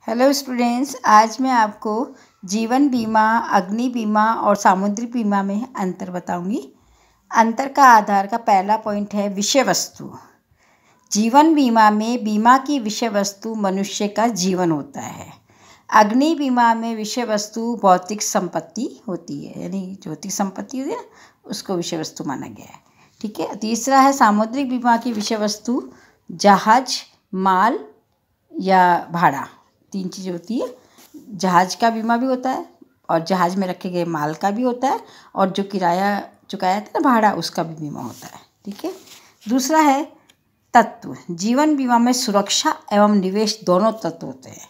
Hello students, आज मैं आपको जीवन बीमा, अग्नि बीमा और सामुद्रिक बीमा में अंतर बताऊंगी। अंतर का आधार का पहला पॉइंट है विषय वस्तु। जीवन बीमा में बीमा की विषय वस्तु मनुष्य का जीवन होता है। अग्नि बीमा में विषय वस्तु भौतिक संपत्ति होती है, यानी भौतिक संपत्ति होती है ना, उसको विषय वस्तु माना गया है। ठीक है। तीसरा है सामुद्रिक बीमा की विषय वस्तु जहाज, माल या भाड़ा। तीन चीज़ें होती है। जहाज का बीमा भी होता है और जहाज में रखे गए माल का भी होता है, और जो किराया चुकाया था ना, भाड़ा, उसका भी बीमा होता है। ठीक है। दूसरा है तत्व। जीवन बीमा में सुरक्षा एवं निवेश दोनों तत्व होते हैं।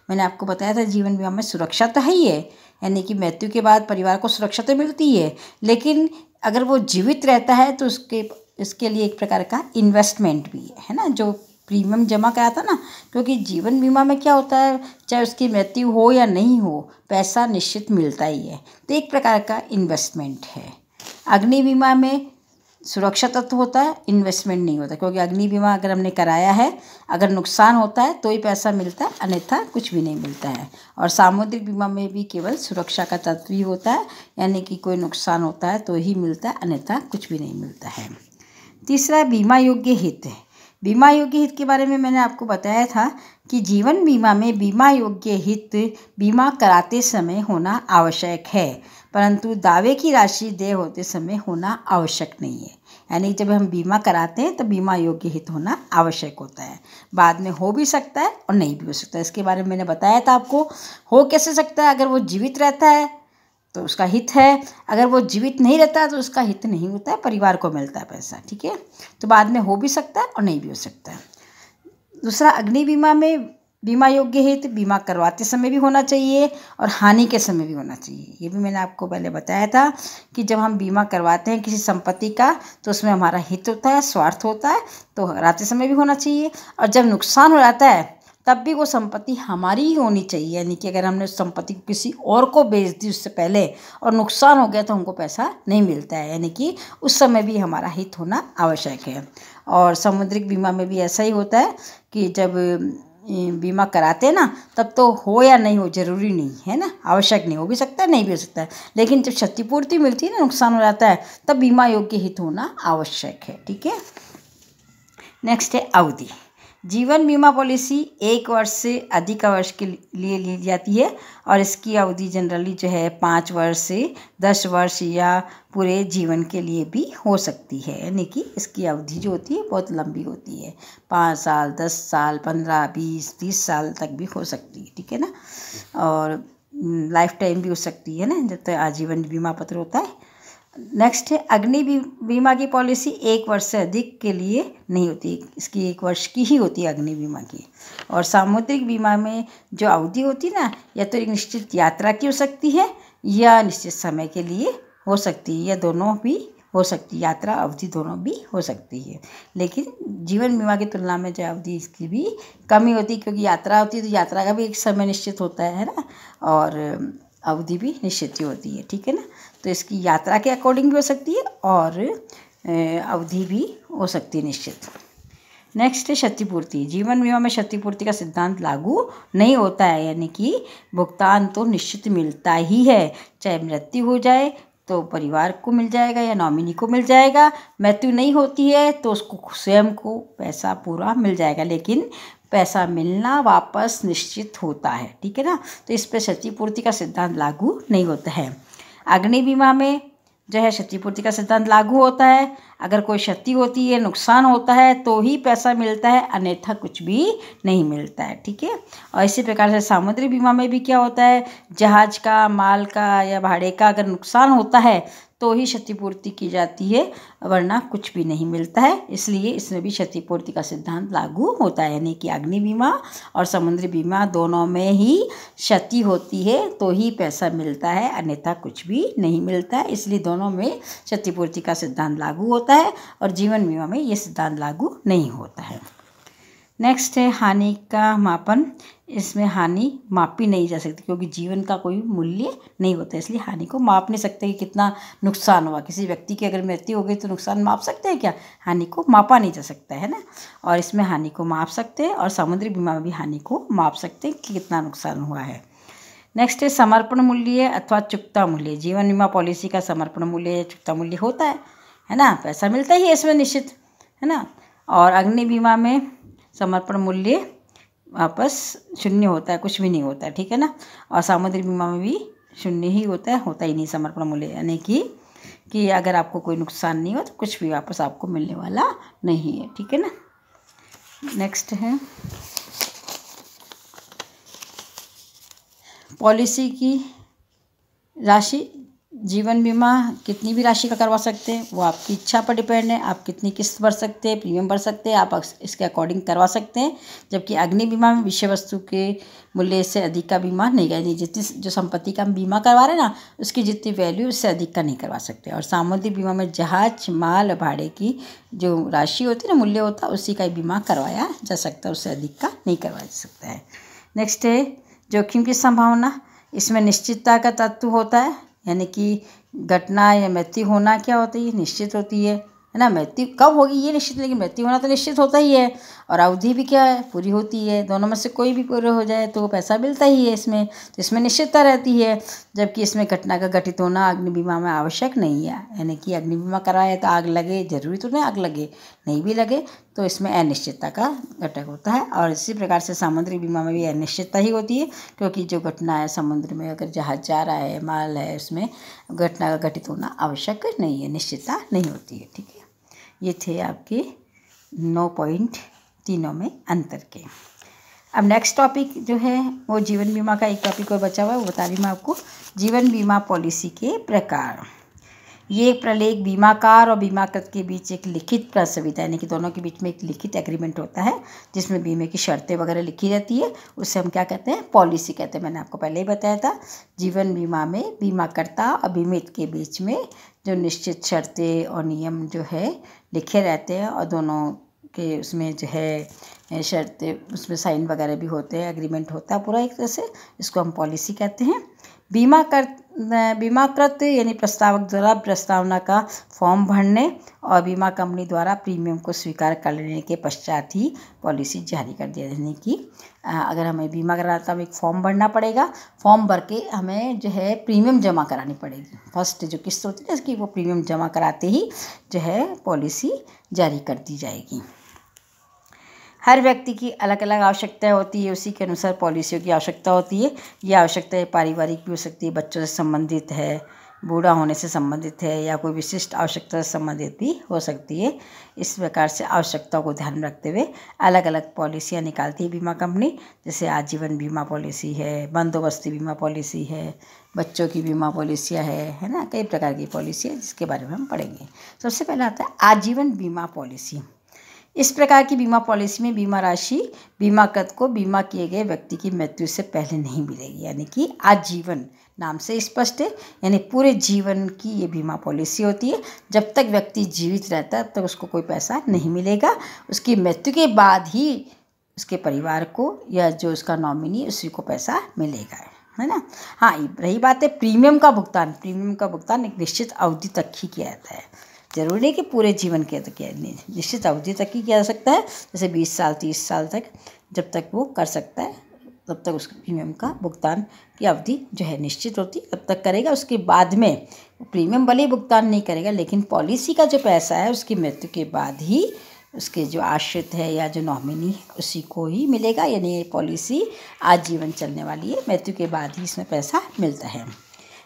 मैंने आपको बताया था जीवन बीमा में सुरक्षा तो है ही है, यानी कि मृत्यु के बाद परिवार को सुरक्षा तो मिलती है, लेकिन अगर वो जीवित रहता है तो इसके लिए एक प्रकार का इन्वेस्टमेंट भी है ना, जो प्रीमियम जमा कराता ना। क्योंकि जीवन बीमा में क्या होता है, चाहे उसकी मृत्यु हो या नहीं हो, पैसा निश्चित मिलता ही है, तो एक प्रकार का इन्वेस्टमेंट है। अग्नि बीमा में सुरक्षा तत्व होता है, इन्वेस्टमेंट नहीं होता, क्योंकि अग्नि बीमा अगर हमने कराया है, अगर नुकसान होता है तो ही पैसा मिलता है, अन्यथा कुछ भी नहीं मिलता है। और सामुद्रिक बीमा में भी केवल सुरक्षा का तत्व ही होता है, यानी कि कोई नुकसान होता है तो ही मिलता है, अन्यथा कुछ भी नहीं मिलता है। तीसरा बीमा योग्य हित है। बीमा योग्य हित के बारे में मैंने आपको बताया था कि जीवन बीमा में बीमा योग्य हित बीमा कराते समय होना आवश्यक है, परंतु दावे की राशि देय होते समय होना आवश्यक नहीं है। यानी जब हम बीमा कराते हैं तो बीमा योग्य हित होना आवश्यक होता है। बाद में हो भी सकता है और नहीं भी हो सकता है। इसके बारे में मैंने बताया था आपको। हो कैसे सकता है, अगर वो जीवित रहता है तो उसका हित है, अगर वो जीवित नहीं रहता तो उसका हित नहीं होता है, परिवार को मिलता है पैसा। ठीक है। तो बाद में हो भी सकता है और नहीं भी हो सकता है। दूसरा, अग्नि बीमा में बीमा योग्य हित बीमा करवाते समय भी होना चाहिए और हानि के समय भी होना चाहिए। ये भी मैंने आपको पहले बताया था कि जब हम बीमा करवाते हैं किसी संपत्ति का तो उसमें हमारा हित होता है, स्वार्थ होता है, तो कराते समय भी होना चाहिए। और जब नुकसान हो जाता है तब भी वो संपत्ति हमारी ही होनी चाहिए, यानी कि अगर हमने उस संपत्ति को किसी और को बेच दी उससे पहले और नुकसान हो गया तो हमको पैसा नहीं मिलता है, यानी कि उस समय भी हमारा हित होना आवश्यक है। और सामुद्रिक बीमा में भी ऐसा ही होता है कि जब बीमा कराते हैं ना, तब तो हो या नहीं हो ज़रूरी नहीं है ना, आवश्यक नहीं, हो भी सकता है नहीं भी हो सकता है, लेकिन जब क्षतिपूर्ति मिलती है ना, नुकसान हो जाता है, तब बीमा योग्य हित होना आवश्यक है। ठीक है। नेक्स्ट है अवधि। जीवन बीमा पॉलिसी 1 वर्ष से अधिक वर्ष के लिए ली जाती है और इसकी अवधि जनरली जो है 5 वर्ष से 10 वर्ष या पूरे जीवन के लिए भी हो सकती है, यानी कि इसकी अवधि जो होती है बहुत लंबी होती है। 5 साल, 10 साल, 15, 20, 30 साल तक भी हो सकती है। ठीक है ना। और लाइफ टाइम भी हो सकती है ना, जब तक आजीवन बीमा पत्र होता है। नेक्स्ट है अग्नि बीमा की पॉलिसी 1 वर्ष से अधिक के लिए नहीं होती, इसकी 1 वर्ष की ही होती है अग्नि बीमा की। और सामुद्रिक बीमा में जो अवधि होती है ना, या तो एक निश्चित यात्रा की हो सकती है या निश्चित समय के लिए हो सकती है, या दोनों भी हो सकती है, यात्रा अवधि दोनों भी हो सकती है। लेकिन जीवन बीमा की तुलना में जो अवधि इसकी भी कमी होती है, क्योंकि यात्रा होती है तो यात्रा का भी एक समय निश्चित होता है ना, और अवधि भी निश्चित ही होती है। ठीक है ना। तो इसकी यात्रा के अकॉर्डिंग भी हो सकती है और अवधि भी हो सकती है निश्चित। नेक्स्ट है क्षतिपूर्ति। जीवन बीमा में क्षतिपूर्ति का सिद्धांत लागू नहीं होता है, यानी कि भुगतान तो निश्चित मिलता ही है, चाहे मृत्यु हो जाए तो परिवार को मिल जाएगा या नॉमिनी को मिल जाएगा। मृत्यु नहीं होती है तो उसको स्वयं को पैसा पूरा मिल जाएगा, लेकिन पैसा मिलना वापस निश्चित होता है। ठीक है ना। तो इस पर क्षतिपूर्ति का सिद्धांत लागू नहीं होता है। अग्नि बीमा में जो है क्षतिपूर्ति का सिद्धांत लागू होता है। अगर कोई क्षति होती है, नुकसान होता है तो ही पैसा मिलता है, अन्यथा कुछ भी नहीं मिलता है। ठीक है। और इसी प्रकार से सामुद्रिक बीमा में भी क्या होता है, जहाज का, माल का या भाड़े का अगर नुकसान होता है तो ही क्षतिपूर्ति की जाती है, वरना कुछ भी नहीं मिलता है। इसलिए इसमें भी क्षतिपूर्ति का सिद्धांत लागू होता है, यानी कि अग्नि बीमा और समुद्री बीमा दोनों में ही क्षति होती है तो ही पैसा मिलता है, अन्यथा कुछ भी नहीं मिलता है। इसलिए दोनों में क्षतिपूर्ति का सिद्धांत लागू होता है और जीवन बीमा में ये सिद्धांत लागू नहीं होता है। नेक्स्ट है हानि का मापन। इसमें हानि मापी नहीं जा सकती क्योंकि जीवन का कोई मूल्य नहीं होता, इसलिए हानि को माप नहीं सकते कि कितना नुकसान हुआ। किसी व्यक्ति की अगर मृत्यु हो गई तो नुकसान माप सकते हैं क्या? हानि को मापा नहीं जा सकता है ना। और इसमें हानि को माप सकते हैं और समुद्री बीमा में भी हानि को माप सकते हैं कि कितना नुकसान हुआ है। नेक्स्ट है समर्पण मूल्य अथवा चुकता मूल्य। जीवन बीमा पॉलिसी का समर्पण मूल्य या चुकता मूल्य होता है ना, पैसा मिलता ही है इसमें निश्चित, है ना। और अग्नि बीमा में समर्पण मूल्य वापस शून्य होता है, कुछ भी नहीं होता है, ठीक है ना। और समुद्री बीमा में भी शून्य ही होता ही नहीं समर्पण मूल्य, यानी कि अगर आपको कोई नुकसान नहीं हो तो कुछ भी वापस आपको मिलने वाला नहीं है, ठीक है ना। नेक्स्ट है पॉलिसी की राशि। जीवन बीमा कितनी भी राशि का करवा सकते हैं, वो आपकी इच्छा पर डिपेंड है। आप कितनी किस्त भर सकते हैं, प्रीमियम भर सकते हैं, आप इसके अकॉर्डिंग करवा सकते हैं। जबकि अग्नि बीमा में विषय वस्तु के मूल्य से अधिक का बीमा नहीं, यानी जितनी जो संपत्ति का हम बीमा करवा रहे हैं ना, उसकी जितनी वैल्यू उससे अधिक का नहीं करवा सकते। और सामुद्रिक बीमा में जहाज माल भाड़े की जो राशि होती है ना, मूल्य होता है, उसी का ही बीमा करवाया जा सकता है, उससे अधिक का नहीं करवाया जा सकता है। नेक्स्ट है जोखिम की संभावना। इसमें निश्चितता का तत्व होता है, यानी कि घटना या मृत्यु होना क्या होती है, निश्चित होती है ना। मृत्यु कब होगी ये निश्चित, लेकिन मृत्यु होना तो निश्चित होता ही है। और अवधि भी क्या है, पूरी होती है। दोनों में से कोई भी पूरा हो जाए तो पैसा मिलता ही है इसमें, तो इसमें निश्चितता रहती है। जबकि इसमें घटना का घटित होना अग्नि बीमा में आवश्यक नहीं है, यानी कि अग्नि बीमा कराए तो आग लगे, जरूरी तो नहीं आग लगे, नहीं भी लगे तो इसमें अनिश्चितता का घटक होता है। और इसी प्रकार से समुद्री बीमा में भी अनिश्चितता ही होती है, क्योंकि जो घटना है समुद्र में, अगर जहाज जा रहा है, माल है, उसमें घटना का घटित होना आवश्यक नहीं है, निश्चितता नहीं होती है, ठीक है। ये थे आपके 9 पॉइंट तीनों में अंतर के। अब नेक्स्ट टॉपिक जो है वो जीवन बीमा का एक टॉपिक और बचा हुआ है, वो बता रही मैं आपको। जीवन बीमा पॉलिसी के प्रकार। ये एक प्रलेख बीमाकार और बीमाकृत के बीच एक लिखित प्रसविता, यानी कि दोनों के बीच में एक लिखित एग्रीमेंट होता है जिसमें बीमे की शर्तें वगैरह लिखी रहती है, उससे हम क्या कहते हैं, पॉलिसी कहते हैं। मैंने आपको पहले ही बताया था, जीवन बीमा में बीमाकर्ता और बीमित के बीच में जो निश्चित शर्तें और नियम जो है लिखे रहते हैं, और दोनों के उसमें जो है शर्तें, उसमें साइन वगैरह भी होते हैं, एग्रीमेंट होता है पूरा एक तरह से, इसको हम पॉलिसी कहते हैं। बीमाकृत यानी प्रस्तावक द्वारा प्रस्तावना का फॉर्म भरने और बीमा कंपनी द्वारा प्रीमियम को स्वीकार कर लेने के पश्चात ही पॉलिसी जारी कर दिया। यानी कि अगर हमें बीमा कराना तो हमें एक फॉर्म भरना पड़ेगा, फॉर्म भर के हमें जो है प्रीमियम जमा करानी पड़ेगी। फर्स्ट जो किस्त होती है इसकी, वो प्रीमियम जमा कराते ही जो है पॉलिसी जारी कर दी जाएगी। हर व्यक्ति की अलग अलग आवश्यकताएं होती है, उसी के अनुसार पॉलिसियों की आवश्यकता होती है। ये आवश्यकताएं पारिवारिक भी हो सकती है, बच्चों से संबंधित है, बूढ़ा होने से संबंधित है, या कोई विशिष्ट आवश्यकता से संबंधित भी हो सकती है। इस प्रकार से आवश्यकताओं को ध्यान में रखते हुए अलग अलग पॉलिसियाँ निकालती है बीमा कंपनी। जैसे आजीवन बीमा पॉलिसी है, बंदोबस्ती बीमा पॉलिसी है, बच्चों की बीमा पॉलिसियाँ है ना, कई प्रकार की पॉलिसी है जिसके बारे में हम पढ़ेंगे। सबसे पहले आता है आजीवन बीमा पॉलिसी। इस प्रकार की बीमा पॉलिसी में बीमा राशि बीमाकृत को बीमा किए गए व्यक्ति की मृत्यु से पहले नहीं मिलेगी, यानी कि आजीवन नाम से स्पष्ट है, यानी पूरे जीवन की ये बीमा पॉलिसी होती है। जब तक व्यक्ति जीवित रहता है तब तक उसको कोई पैसा नहीं मिलेगा, उसकी मृत्यु के बाद ही उसके परिवार को या जो उसका नॉमिनी उसी को पैसा मिलेगा, है ना। हाँ, रही बात है प्रीमियम का भुगतान। प्रीमियम का भुगतान एक निश्चित अवधि तक ही किया जाता है, जरूरी नहीं कि पूरे जीवन के तक, निश्चित अवधि तक ही किया जा सकता है। जैसे 20 साल 30 साल तक जब तक वो कर सकता है तब तक उसके प्रीमियम का भुगतान की अवधि जो है निश्चित होती है, तब तक करेगा। उसके बाद में प्रीमियम भले ही भुगतान नहीं करेगा, लेकिन पॉलिसी का जो पैसा है उसकी मृत्यु के बाद ही उसके जो आश्रित है या जो नॉमिनी है उसी को ही मिलेगा। यानी ये पॉलिसी आजीवन चलने वाली है, मृत्यु के बाद ही इसमें पैसा मिलता है।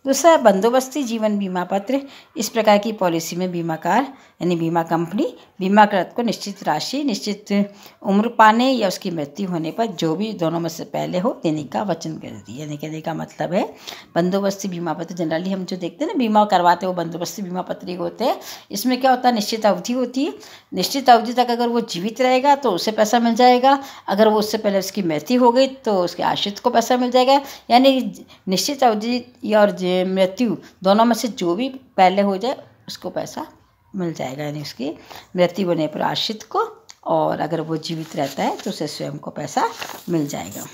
दूसरा, बंदोबस्ती जीवन बीमा पत्र। इस प्रकार की पॉलिसी में बीमाकार यानी बीमा कंपनी बीमाकृत को निश्चित राशि निश्चित उम्र पाने या उसकी मृत्यु होने पर जो भी दोनों में से पहले हो देने का वचन करती है। यानी कहने का मतलब है बंदोबस्ती बीमा पत्र जनरली हम जो देखते हैं ना बीमा करवाते वो बंदोबस्ती बीमा पत्र होते हैं। इसमें क्या होता है, निश्चित अवधि होती है, निश्चित अवधि तक अगर वो जीवित रहेगा तो उसे पैसा मिल जाएगा, अगर वो उससे पहले उसकी मृत्यु हो गई तो उसके आश्रित को पैसा मिल जाएगा। यानी निश्चित अवधि और मृत्यु दोनों में से जो भी पहले हो जाए उसको पैसा मिल जाएगा, यानी उसकी मृत्यु होने पर आश्रित को और अगर वो जीवित रहता है तो उसे स्वयं को पैसा मिल जाएगा।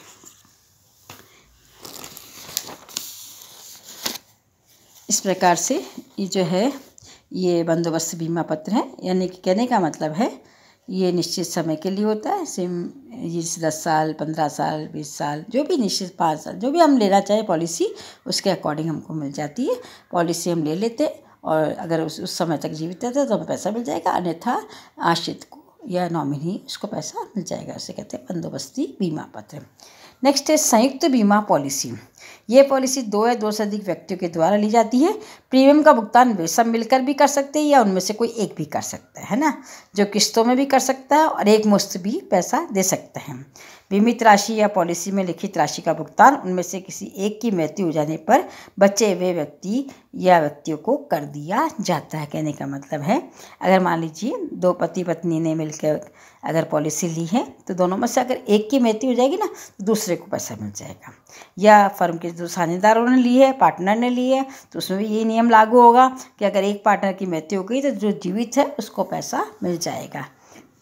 इस प्रकार से ये जो है ये बंदोबस्त बीमा पत्र है, यानी कि कहने का मतलब है ये निश्चित समय के लिए होता है। ये 10 साल, 15 साल, 20 साल, जो भी निश्चित 5 साल, जो भी हम लेना चाहे पॉलिसी उसके अकॉर्डिंग हमको मिल जाती है। पॉलिसी हम ले लेते और अगर उस समय तक जीवित रहता है तो हमें पैसा मिल जाएगा, अन्यथा आश्रित को या नॉमिनी उसको पैसा मिल जाएगा। उसे कहते हैं बंदोबस्ती बीमा पत्र। नेक्स्ट है संयुक्त बीमा पॉलिसी। ये पॉलिसी 2 या 2 से अधिक व्यक्तियों के द्वारा ली जाती है। प्रीमियम का भुगतान वे सब मिलकर भी कर सकते हैं या उनमें से कोई एक भी कर सकता है ना, जो किस्तों में भी कर सकता है और एक मुश्त भी पैसा दे सकता है। बीमित राशि या पॉलिसी में लिखित राशि का भुगतान उनमें से किसी एक की मृत्यु हो जाने पर बचे हुए व्यक्ति या व्यक्तियों को कर दिया जाता है। कहने का मतलब है अगर मान लीजिए 2 पति पत्नी ने मिलकर अगर पॉलिसी ली है तो दोनों में से अगर एक की मृत्यु हो जाएगी ना तो दूसरे को पैसा मिल जाएगा। या फर्म के जो साझेदारों ने ली है, पार्टनर ने ली है, तो उसमें भी ये नियम लागू होगा कि अगर एक पार्टनर की मृत्यु हो गई तो जो जीवित है उसको पैसा मिल जाएगा।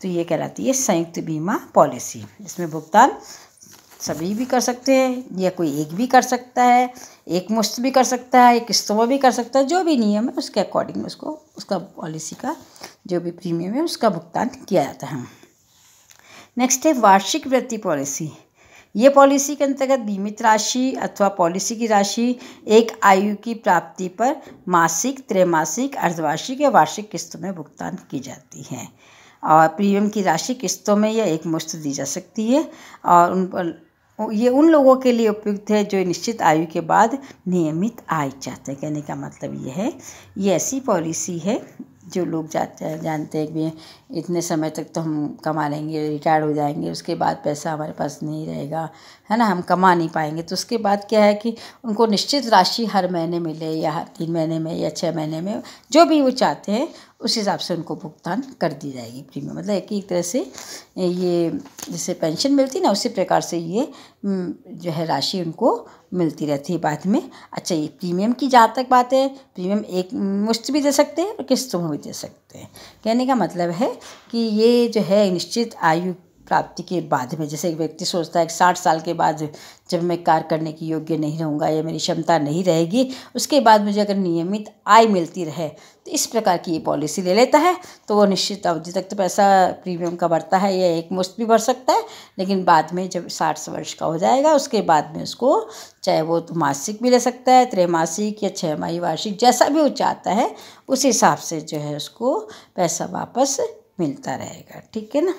तो ये कहलाती है संयुक्त बीमा पॉलिसी। इसमें भुगतान सभी भी कर सकते हैं या कोई एक भी कर सकता है, एक मुश्त भी कर सकता है, एक किस्तों में भी कर सकता है। जो भी नियम है उसके अकॉर्डिंग उसको उसका पॉलिसी का जो भी प्रीमियम है उसका भुगतान किया जाता है। नेक्स्ट है वार्षिक वृत्ति पॉलिसी। ये पॉलिसी के अंतर्गत बीमित राशि अथवा पॉलिसी की राशि एक आयु की प्राप्ति पर मासिक, त्रैमासिक, अर्धवार्षिक या वार्षिक किस्तों में भुगतान की जाती है। और प्रीमियम की राशि किस्तों में या एक मुश्त दी जा सकती है और उन पर ये उन लोगों के लिए उपयुक्त है जो निश्चित आयु के बाद नियमित आय चाहते हैं। कहने का मतलब ये है ये ऐसी पॉलिसी है जो लोग जानते हैं कि इतने समय तक तो हम कमा लेंगे, रिटायर हो जाएंगे, उसके बाद पैसा हमारे पास नहीं रहेगा, है ना, हम कमा नहीं पाएंगे। तो उसके बाद क्या है कि उनको निश्चित राशि हर महीने मिले या हर 3 महीने में या 6 महीने में, जो भी वो चाहते हैं उस हिसाब से उनको भुगतान कर दी जाएगी प्रीमियम। मतलब एक तरह से ये जैसे पेंशन मिलती ना उसी प्रकार से ये जो है राशि उनको मिलती रहती है बाद में। अच्छा, ये प्रीमियम की जहाँ तक बात है, प्रीमियम एक मुश्त भी दे सकते हैं और किस्तों में भी दे सकते हैं। कहने का मतलब है कि ये जो है निश्चित आयु प्राप्ति के बाद में, जैसे एक व्यक्ति सोचता है कि 60 साल के बाद जब मैं कार्य करने की योग्य नहीं रहूँगा या मेरी क्षमता नहीं रहेगी, उसके बाद मुझे अगर नियमित आय मिलती रहे तो इस प्रकार की ये पॉलिसी ले लेता है तो वो निश्चित अवधि तक तो पैसा प्रीमियम का भरता है या एक मुश्त भी भर सकता है। लेकिन बाद में जब 60 वर्ष का हो जाएगा उसके बाद में उसको चाहे वो तो मासिक भी ले सकता है, त्रैमासिक या 6 माही वार्षिक, जैसा भी वो चाहता है उस हिसाब से जो है उसको पैसा वापस मिलता रहेगा। ठीक है ना,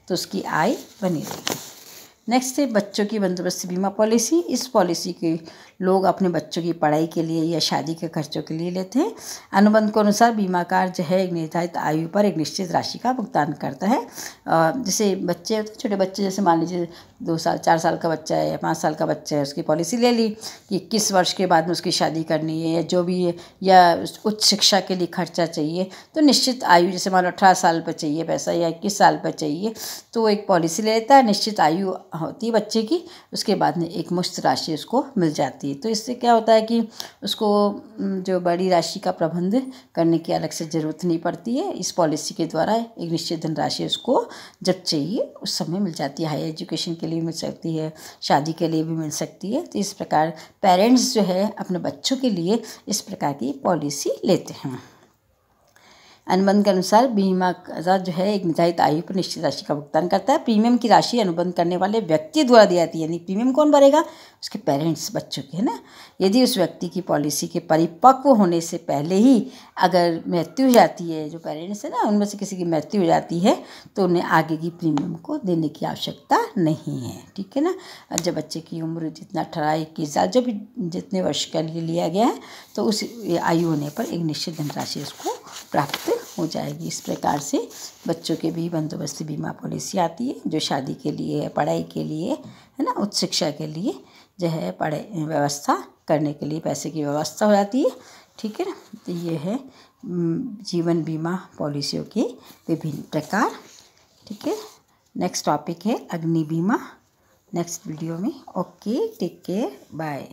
तो उसकी आय बनी रहेगी। नेक्स्ट है बच्चों की बंदोबस्त बीमा पॉलिसी। इस पॉलिसी के लोग अपने बच्चों की पढ़ाई के लिए या शादी के खर्चों के लिए लेते हैं। अनुबंध के अनुसार बीमाकार जो है एक निर्धारित आयु पर एक निश्चित राशि का भुगतान करता है। जैसे बच्चे होते हैं, छोटे बच्चे, जैसे मान लीजिए 2 साल 4 साल का बच्चा है या 5 साल का बच्चा है, उसकी पॉलिसी ले ली कि 21 वर्ष के बाद में उसकी शादी करनी है या जो भी है, या उच्च शिक्षा के लिए खर्चा चाहिए, तो निश्चित आयु जैसे मान लो 18 साल पर चाहिए पैसा या 21 साल पर चाहिए तो वो एक पॉलिसी ले लेता है। निश्चित आयु होती है बच्चे की, उसके बाद में एक मुश्त राशि उसको मिल जाती है। तो इससे क्या होता है कि उसको जो बड़ी राशि का प्रबंध करने की अलग से ज़रूरत नहीं पड़ती है। इस पॉलिसी के द्वारा एक निश्चित धनराशि उसको जब चाहिए उस समय मिल जाती है। हाई एजुकेशन के लिए मिल सकती है, शादी के लिए भी मिल सकती है। तो इस प्रकार पेरेंट्स जो है अपने बच्चों के लिए इस प्रकार की पॉलिसी लेते हैं। अनुबंध के अनुसार बीमा जो है एक निर्धारित आयु पर निश्चित राशि का भुगतान करता है। प्रीमियम की राशि अनुबंध करने वाले व्यक्ति द्वारा दी जाती है, यानी प्रीमियम कौन भरेगा? उसके पेरेंट्स, बच्चों के, है ना। यदि उस व्यक्ति की पॉलिसी के परिपक्व होने से पहले ही अगर मृत्यु हो जाती है, जो पेरेंट्स है ना उनमें से किसी की मृत्यु हो जाती है तो उन्हें आगे की प्रीमियम को देने की आवश्यकता नहीं है। ठीक है ना। जब बच्चे की उम्र जितना 18-21 साल जो भी जितने वर्ष के लिए लिया गया है तो उस आयु होने पर एक निश्चित धनराशि उसको प्राप्त हो जाएगी। इस प्रकार से बच्चों के भी बंदोबस्ती बीमा पॉलिसी आती है जो शादी के लिए, पढ़ाई के लिए, है ना, उच्च शिक्षा के लिए जो है पढ़ाई व्यवस्था करने के लिए पैसे की व्यवस्था हो जाती है। ठीक है ना। तो ये है जीवन बीमा पॉलिसियों के विभिन्न प्रकार। ठीक है। नेक्स्ट टॉपिक है अग्नि बीमा नेक्स्ट वीडियो में। Okay, take care, bye.